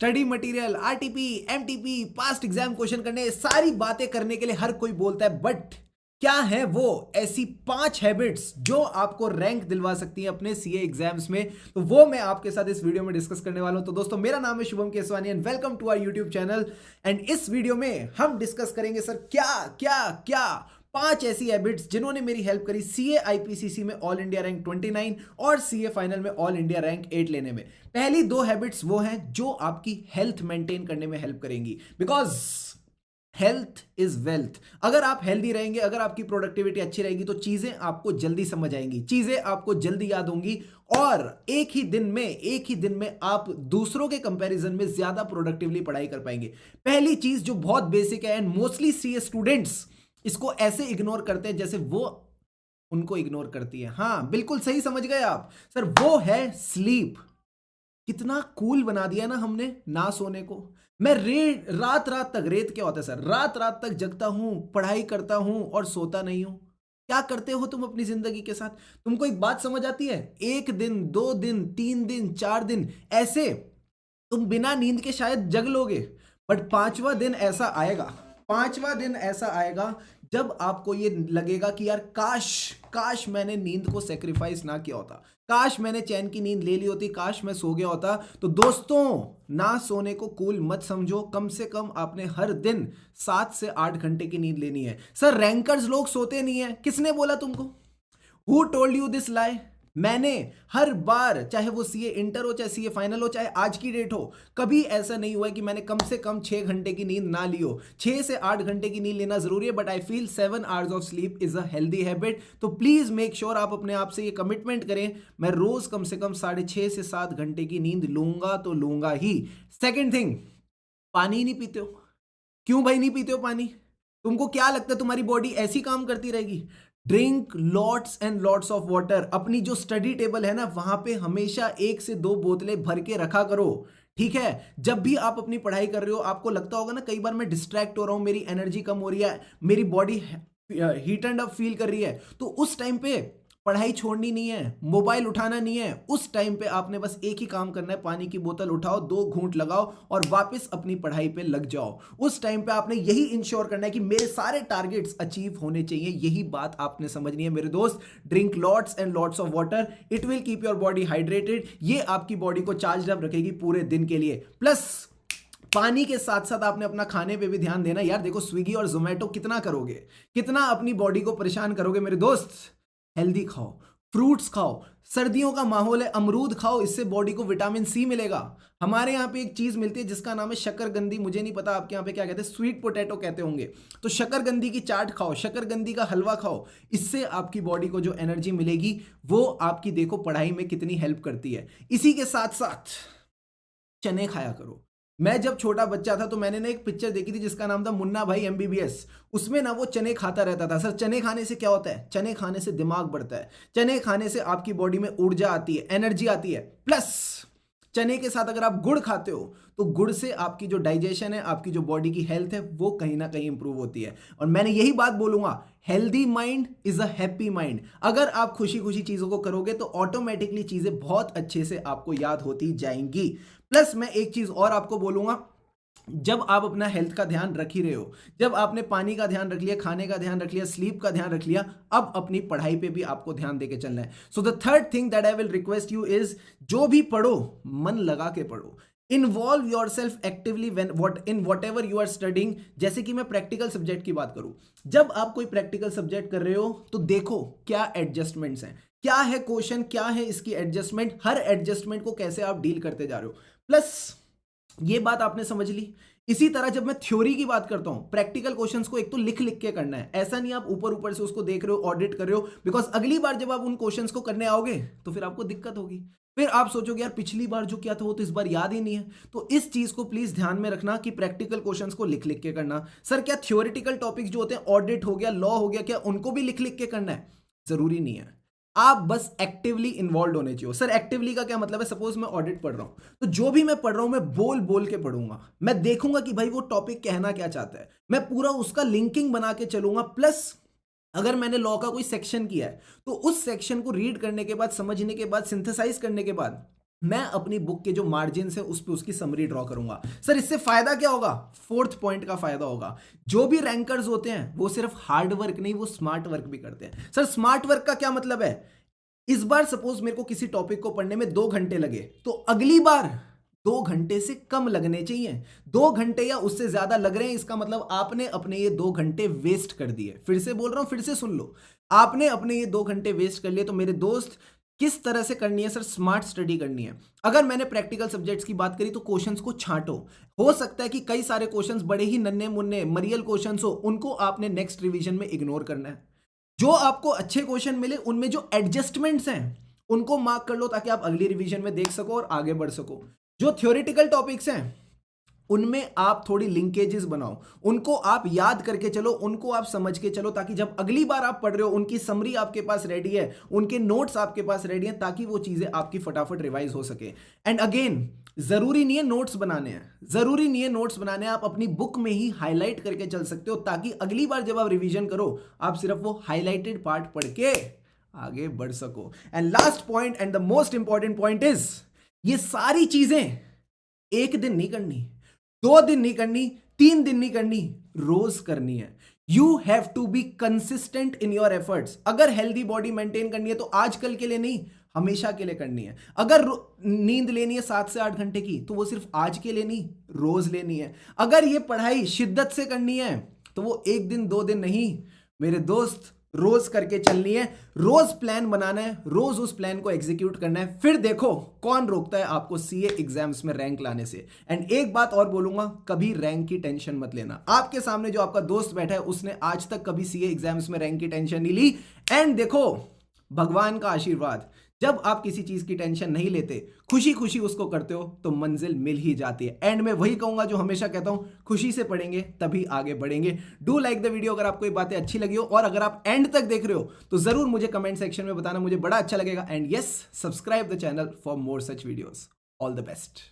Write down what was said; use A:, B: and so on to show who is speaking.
A: Study material, RTP, MTP, past exam question करने, सारी बातें करने के लिए हर कोई बोलता है, बट क्या है वो ऐसी 5 हैबिट्स जो आपको रैंक दिलवा सकती हैं अपने सीए एग्जाम्स में? तो वो मैं आपके साथ इस वीडियो में डिस्कस करने वाला हूं। तो दोस्तों, मेरा नाम है Shubham Keswani and welcome to our YouTube channel. And इस वीडियो में हम डिस्कस करेंगे सर क्या 5 ऐसी हैबिट्स जिन्होंने मेरी हेल्प करी सीए आईपीसीसी में ऑल इंडिया रैंक 29 और सीए फाइनल में ऑल इंडिया रैंक 8 लेने में। पहली 2 हैबिट्स वो हैं जो आपकी हेल्थ मेंटेन करने में हेल्प करेंगी, बिकॉज हेल्थ इज वेल्थ। अगर आप हेल्दी रहेंगे, अगर आपकी प्रोडक्टिविटी अच्छी रहेगी तो चीजें आपको जल्दी समझ आएंगी, चीजें आपको जल्दी याद होंगी और एक ही दिन में आप दूसरों के कंपैरिजन में ज्यादा प्रोडक्टिवली पढ़ाई कर पाएंगे। पहली चीज जो बहुत बेसिक है एंड मोस्टली सीए स्टूडेंट्स इसको ऐसे इग्नोर करते हैं जैसे वो उनको इग्नोर करती है। हां, बिल्कुल सही समझ गए आप सर, वो है स्लीप। कितना कूल बना दिया ना हमने ना सोने को। मैं रात तक, रेत क्या होता है सर, रात तक जगता हूं, पढ़ाई करता हूं और सोता नहीं हूं। क्या करते हो तुम अपनी जिंदगी के साथ? तुमको एक बात समझ आती है, 1 दिन 2 दिन 3 दिन 4 दिन ऐसे तुम बिना नींद के शायद जग लोगे, बट 5वां दिन ऐसा आएगा जब आपको ये लगेगा कि यार काश मैंने नींद को सेक्रीफाइस ना किया होता, काश मैंने चैन की नींद ले ली होती, काश मैं सो गया होता। तो दोस्तों, ना सोने को कूल मत समझो। कम से कम आपने हर दिन 7 से 8 घंटे की नींद लेनी है। सर, रैंकर्स लोग सोते नहीं है, किसने बोला तुमको? हु टोल्ड यू दिस लाई? मैंने हर बार, चाहे वो सीए इंटर हो, चाहे सीए फाइनल हो, चाहे आज की डेट हो, कभी ऐसा नहीं हुआ है कि मैंने कम से कम 6 घंटे की नींद ना ली हो। 6 से 8 घंटे की नींद लेना जरूरी है, but I feel 7 hours of sleep is a healthy habit. तो प्लीज मेक श्योर आप अपने आप से ये कमिटमेंट करें, मैं रोज कम से कम 6.5 से 7 घंटे की नींद लूंगा तो लूंगा ही। सेकेंड थिंग, पानी नहीं पीते हो। क्यों भाई नहीं पीते हो पानी? तुमको क्या लगता है तुम्हारी बॉडी ऐसी काम करती रहेगी? Drink lots and lots of water. अपनी जो स्टडी टेबल है ना, वहां पे हमेशा 1 से 2 बोतलें भर के रखा करो, ठीक है? जब भी आप अपनी पढ़ाई कर रहे हो, आपको लगता होगा ना कई बार मैं डिस्ट्रैक्ट हो रहा हूं, मेरी एनर्जी कम हो रही है, मेरी body heat and up feel कर रही है, तो उस टाइम पे पढ़ाई छोड़नी नहीं है, मोबाइल उठाना नहीं है। उस टाइम पे आपने बस एक ही काम करना है, पानी की बोतल उठाओ, 2 घूंट लगाओ और वापस अपनी पढ़ाई पे लग जाओ। उस टाइम पे आपने यही इंश्योर करना है कि मेरे सारे टारगेट्स अचीव होने चाहिए। यही बात आपने समझनी है मेरे दोस्त। Drink lots and lots of water, it will keep your body hydrated. ये आपकी बॉडी को चार्ज अप रखेगी पूरे दिन के लिए। प्लस पानी के साथ साथ आपने अपना खाने पे भी ध्यान देना। यार देखो, स्विगी और जोमेटो कितना करोगे, कितना अपनी बॉडी को परेशान करोगे मेरे दोस्त? हेल्दी खाओ, फ्रूट्स खाओ, सर्दियों का माहौल है, अमरूद खाओ, इससे बॉडी को विटामिन सी मिलेगा। हमारे यहाँ पे एक चीज मिलती है जिसका नाम है शकरकंदी, मुझे नहीं पता आपके यहाँ पे क्या कहते हैं, स्वीट पोटैटो कहते होंगे। तो शकरकंदी की चाट खाओ, शकरकंदी का हलवा खाओ, इससे आपकी बॉडी को जो एनर्जी मिलेगी वो आपकी देखो पढ़ाई में कितनी हेल्प करती है। इसी के साथ साथ चने खाया करो। मैं जब छोटा बच्चा था तो मैंने ना एक पिक्चर देखी थी जिसका नाम था मुन्ना भाई एमबीबीएस। उसमें ना वो चने खाता रहता था। सर, चने खाने से क्या होता है? चने खाने से दिमाग बढ़ता है, चने खाने से आपकी बॉडी में ऊर्जा आती है, एनर्जी आती है। प्लस चने के साथ अगर आप गुड़ खाते हो तो गुड़ से आपकी जो डाइजेशन है, आपकी जो बॉडी की हेल्थ है, वो कहीं ना कहीं इंप्रूव होती है। और मैंने यही बात बोलूंगा, healthy mind is a happy mind. अगर आप खुशी खुशी चीजों को करोगे तो ऑटोमेटिकली चीजें बहुत अच्छे से आपको याद होती जाएंगी। प्लस मैं एक चीज और आपको बोलूंगा, जब आप अपना हेल्थ का ध्यान रख ही रहे हो, जब आपने पानी का ध्यान रख लिया, खाने का ध्यान रख लिया, स्लीप का ध्यान रख लिया, अब अपनी पढ़ाई पे भी आपको ध्यान देके चलना है। So the third thing that I will request you is, जो भी पढ़ो मन लगा के पढ़ो। Involve yourself actively in whatever you are studying. जैसे कि मैं प्रैक्टिकल सब्जेक्ट की बात करूं, जब आप कोई प्रैक्टिकल सब्जेक्ट कर रहे हो तो देखो क्या एडजस्टमेंट्स हैं, क्या है क्वेश्चन, क्या है इसकी एडजस्टमेंट, हर एडजस्टमेंट को कैसे आप डील करते जा रहे हो। प्लस ये बात आपने समझ ली। इसी तरह जब मैं थ्योरी की बात करता हूं, प्रैक्टिकल क्वेश्चंस को एक तो लिख लिख के करना है। ऐसा नहीं आप ऊपर ऊपर से उसको देख रहे हो, ऑडिट कर रहे हो, बिकॉज अगली बार जब आप उन क्वेश्चंस को करने आओगे तो फिर आपको दिक्कत होगी। फिर आप सोचोगे यार पिछली बार जो किया था वो तो इस बार याद ही नहीं है। तो इस चीज को प्लीज ध्यान में रखना कि प्रैक्टिकल क्वेश्चंस को लिख लिख के करना। सर, क्या थ्योरेटिकल टॉपिक्स जो होते हैं, ऑडिट हो गया, लॉ हो गया, क्या उनको भी लिख लिख के करना है? जरूरी नहीं है, आप बस एक्टिवली इन्वॉल्व होने चाहिए। सर, एक्टिवली का क्या मतलब है? सपोज मैं ऑडिट पढ़ रहा हूं तो जो भी मैं पढ़ रहा हूं मैं बोल बोल के पढ़ूंगा। मैं देखूंगा कि भाई वो टॉपिक कहना क्या चाहता है, मैं पूरा उसका लिंकिंग बना के चलूंगा। प्लस अगर मैंने लॉ का कोई सेक्शन किया है तो उस सेक्शन को रीड करने के बाद, समझने के बाद, सिंथेसाइज करने के बाद मैं अपनी बुक के जो मार्जिन है उस पे उसकी समरी ड्रॉ करूंगा। सर इससे फायदा क्या होगा? फोर्थ पॉइंट का फायदा होगा, जो भी रैंकर्स होते हैं वो सिर्फ हार्ड वर्क नहीं, वो स्मार्ट वर्क भी करते हैं। सर स्मार्ट वर्क का क्या मतलब है? इस बार सपोज मेरे को किसी टॉपिक को पढ़ने में 2 घंटे लगे, तो अगली बार 2 घंटे से कम लगने चाहिए। 2 घंटे या उससे ज्यादा लग रहे हैं, इसका मतलब आपने अपने ये 2 घंटे वेस्ट कर दिए। फिर से बोल रहा हूं, फिर से सुन लो, आपने अपने ये 2 घंटे वेस्ट कर लिए। तो मेरे दोस्त किस तरह से करनी है सर? स्मार्ट स्टडी करनी है। अगर मैंने प्रैक्टिकल सब्जेक्ट्स की बात करी तो क्वेश्चंस को छांटो। हो सकता है कि कई सारे क्वेश्चंस बड़े ही नन्हे मुन्ने मरियल क्वेश्चंस हो, उनको आपने नेक्स्ट रिवीजन में इग्नोर करना है। जो आपको अच्छे क्वेश्चन मिले उनमें जो एडजस्टमेंट्स हैं उनको मार्क कर लो, ताकि आप अगली रिवीजन में देख सको और आगे बढ़ सको। जो थ्योरेटिकल टॉपिक्स हैं उनमें आप थोड़ी लिंकेजेस बनाओ, उनको आप याद करके चलो, उनको आप समझ के चलो, ताकि जब अगली बार आप पढ़ रहे हो उनकी समरी आपके पास रेडी है, उनके नोट्स आपके पास रेडी हैं, ताकि वो चीजें आपकी फटाफट रिवाइज हो सके। एंड अगेन, जरूरी नहीं है नोट्स बनाने हैं, जरूरी नहीं है नोट्स बनाने हैं, आप अपनी बुक में ही हाईलाइट करके चल सकते हो, ताकि अगली बार जब आप रिवीजन करो आप सिर्फ वो हाईलाइटेड पार्ट पढ़ के आगे बढ़ सको। And last point and the most important point is, ये सारी चीजें एक दिन नहीं करनी, 2 दिन नहीं करनी, 3 दिन नहीं करनी, रोज करनी है। You have to be consistent in your efforts. अगर हेल्दी बॉडी मेंटेन करनी है तो आजकल के लिए नहीं, हमेशा के लिए करनी है। अगर नींद लेनी है 7 से 8 घंटे की, तो वो सिर्फ आज के लिए नहीं, रोज लेनी है। अगर ये पढ़ाई शिद्दत से करनी है तो वो 1 दिन 2 दिन नहीं मेरे दोस्त, रोज करके चलनी है। रोज प्लान बनाना है, रोज उस प्लान को एग्जीक्यूट करना है, फिर देखो कौन रोकता है आपको सीए एग्जाम्स में रैंक लाने से। एंड एक बात और बोलूंगा, कभी रैंक की टेंशन मत लेना। आपके सामने जो आपका दोस्त बैठा है उसने आज तक कभी सीए एग्जाम्स में रैंक की टेंशन नहीं ली। एंड देखो, भगवान का आशीर्वाद, जब आप किसी चीज की टेंशन नहीं लेते, खुशी खुशी उसको करते हो, तो मंजिल मिल ही जाती है। एंड मैं वही कहूंगा जो हमेशा कहता हूं, खुशी से पढ़ेंगे तभी आगे बढ़ेंगे। डू लाइक द वीडियो अगर आपको ये बातें अच्छी लगी हो, और अगर आप एंड तक देख रहे हो तो जरूर मुझे कमेंट सेक्शन में बताना, मुझे बड़ा अच्छा लगेगा। And yes, subscribe the channel for more such videos. All the best.